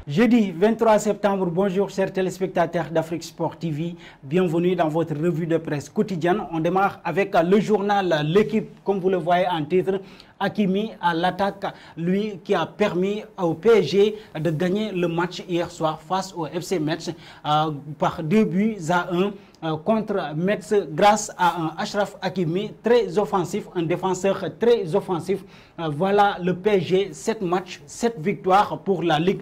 Jeudi 23 septembre, bonjour chers téléspectateurs d'Afrique Sport TV, bienvenue dans votre revue de presse quotidienne. On démarre avec le journal L'équipe, comme vous le voyez en titre. Hakimi à l'attaque, lui qui a permis au PSG de gagner le match hier soir face au FC Metz par 2-1 contre Metz grâce à un Achraf Hakimi très offensif, un défenseur très offensif. Voilà le PSG, 7 matchs, 7 victoires pour la Ligue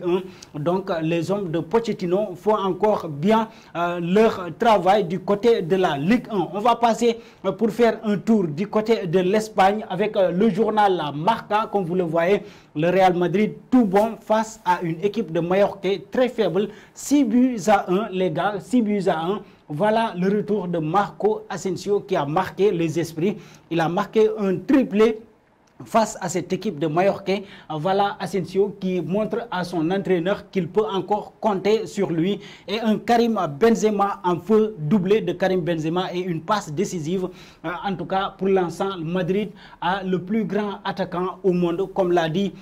1. Donc les hommes de Pochettino font encore bien leur travail du côté de la Ligue 1. On va passer pour faire un tour du côté de l'Espagne avec le journal La Marca, comme vous le voyez. Le Real Madrid tout bon face à une équipe de Mallorca très faible. 6-1 les gars, 6-1. Voilà le retour de Marco Asensio qui a marqué les esprits. Il a marqué un triplé face à cette équipe de Mallorca. Voilà Asensio qui montre à son entraîneur qu'il peut encore compter sur lui. Et un Karim Benzema en feu, doublé de Karim Benzema et une passe décisive. En tout cas, pour l'instant, Madrid a le plus grand attaquant au monde. Comme l'a dit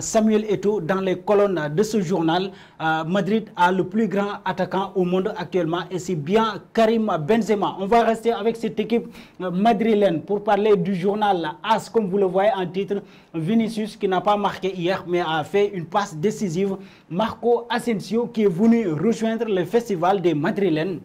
Samuel Eto'o dans les colonnes de ce journal, Madrid a le plus grand attaquant au monde actuellement. Et c'est bien Karim Benzema. On va rester avec cette équipe madrilène pour parler du journal AS, comme vous le voyez en titre. Vinicius qui n'a pas marqué hier mais a fait une passe décisive. Marco Asensio qui est venu rejoindre le festival des Madrilènes.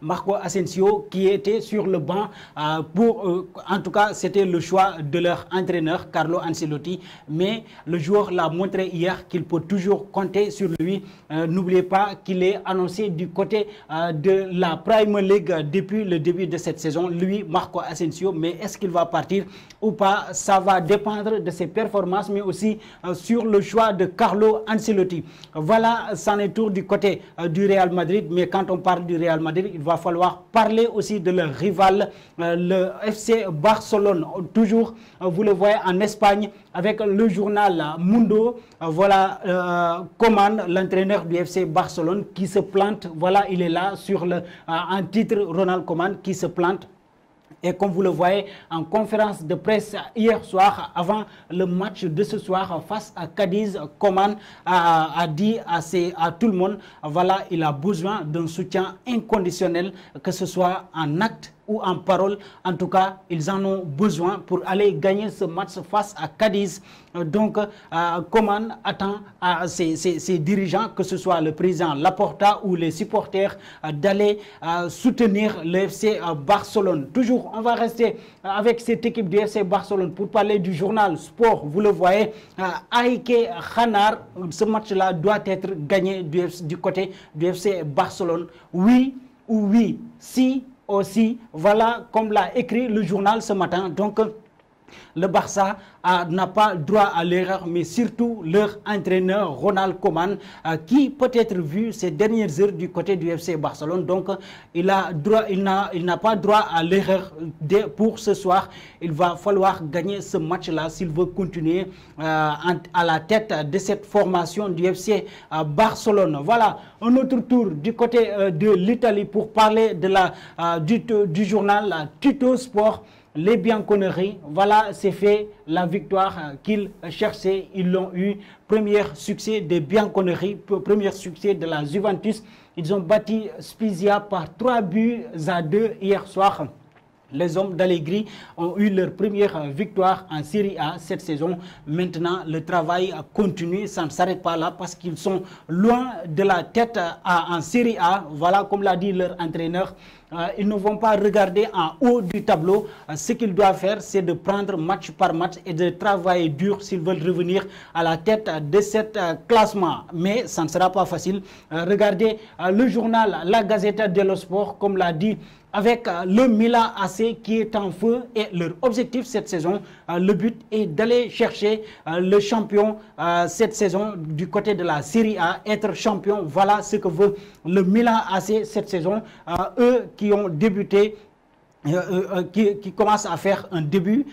Marco Asensio qui était sur le banc en tout cas c'était le choix de leur entraîneur Carlo Ancelotti, mais le joueur l'a montré hier qu'il peut toujours compter sur lui. N'oubliez pas qu'il est annoncé du côté de la Premier League depuis le début de cette saison, lui Marco Asensio, mais est-ce qu'il va partir ou pas, ça va dépendre de ses performances mais aussi sur le choix de Carlo Ancelotti. Voilà, c'en est tout du côté du Real Madrid, mais quand on parle du Real Madrid, il va falloir parler aussi de leur rival, le FC Barcelone. Toujours, vous le voyez en Espagne, avec le journal Mundo. Voilà Koeman, l'entraîneur du FC Barcelone, qui se plante. Voilà, il est là sur un titre, Ronald Koeman, qui se plante. Et comme vous le voyez en conférence de presse hier soir, avant le match de ce soir face à Cadiz, Koeman a dit à tout le monde, voilà, il a besoin d'un soutien inconditionnel, que ce soit en acte ou en parole. En tout cas, ils en ont besoin pour aller gagner ce match face à Cadiz. Donc, Koeman attend à ses dirigeants, que ce soit le président Laporta ou les supporters, d'aller soutenir le FC Barcelone. Toujours, on va rester avec cette équipe du FC Barcelone pour parler du journal Sport. Vous le voyez, Aïké Khanar, ce match-là doit être gagné du côté du FC Barcelone. Oui ou oui, si aussi, voilà comme l'a écrit le journal ce matin. Donc le Barça n'a pas droit à l'erreur, mais surtout leur entraîneur Ronald Koeman, qui peut être vu ces dernières heures du côté du FC Barcelone. Donc il n'a pas droit à l'erreur pour ce soir. Il va falloir gagner ce match-là s'il veut continuer à la tête de cette formation du FC Barcelone. Voilà, un autre tour du côté de l'Italie pour parler de du journal Tutto Sport. Les Bianconeri, voilà, c'est fait, la victoire qu'ils cherchaient, ils l'ont eu. Premier succès des Bianconeri, premier succès de la Juventus. Ils ont battu Spezia par 3-2 hier soir. Les hommes d'Allegri ont eu leur première victoire en Serie A cette saison. Maintenant, le travail continue, ça ne s'arrête pas là parce qu'ils sont loin de la tête en Serie A. Voilà, comme l'a dit leur entraîneur. Ils ne vont pas regarder en haut du tableau. Ce qu'ils doivent faire, c'est de prendre match par match et de travailler dur s'ils veulent revenir à la tête de cet classement. Mais ça ne sera pas facile. Regardez le journal La Gazzetta dello Sport, comme l'a dit, avec le Milan AC qui est en feu, et leur objectif cette saison, le but est d'aller chercher le champion cette saison du côté de la Serie A, être champion. Voilà ce que veut le Milan AC cette saison. Eux qui ont débuté, qui commence à faire un début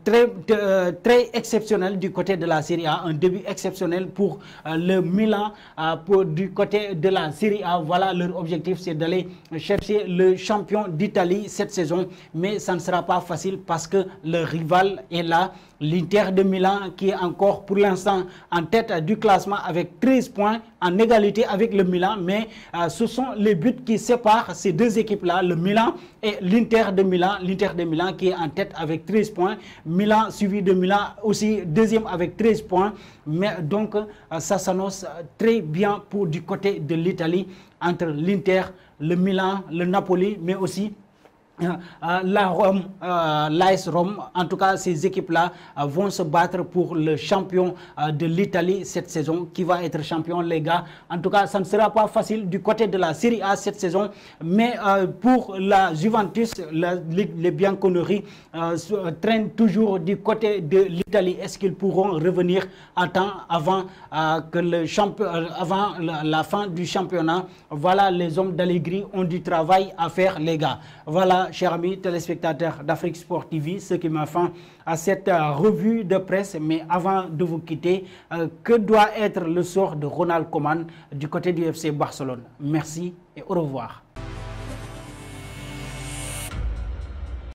très exceptionnel du côté de la Serie A, un début exceptionnel pour le Milan du côté de la Serie A. Voilà, leur objectif, c'est d'aller chercher le champion d'Italie cette saison, mais ça ne sera pas facile parce que le rival est là. L'Inter de Milan qui est encore pour l'instant en tête du classement avec 13 points en égalité avec le Milan. Mais ce sont les buts qui séparent ces deux équipes-là, le Milan et l'Inter de Milan. L'Inter de Milan qui est en tête avec 13 points. Milan suivi de Milan aussi deuxième avec 13 points. Mais donc ça s'annonce très bien pour du côté de l'Italie entre l'Inter, le Milan, le Napoli, mais aussi la Rome, l'AS Rome. En tout cas, ces équipes-là vont se battre pour le champion de l'Italie cette saison, qui va être champion, les gars. En tout cas, ça ne sera pas facile du côté de la Serie A cette saison, mais pour la Juventus, les bianconneries traînent toujours du côté de l'Italie. Est-ce qu'ils pourront revenir à temps avant avant la fin du championnat? Voilà, les hommes d'Allegri ont du travail à faire, les gars. Voilà, chers amis téléspectateurs d'Afrique Sport TV, ce qui m'a fait à cette revue de presse. Mais avant de vous quitter, que doit être le sort de Ronald Koeman du côté du FC Barcelone? Merci et au revoir.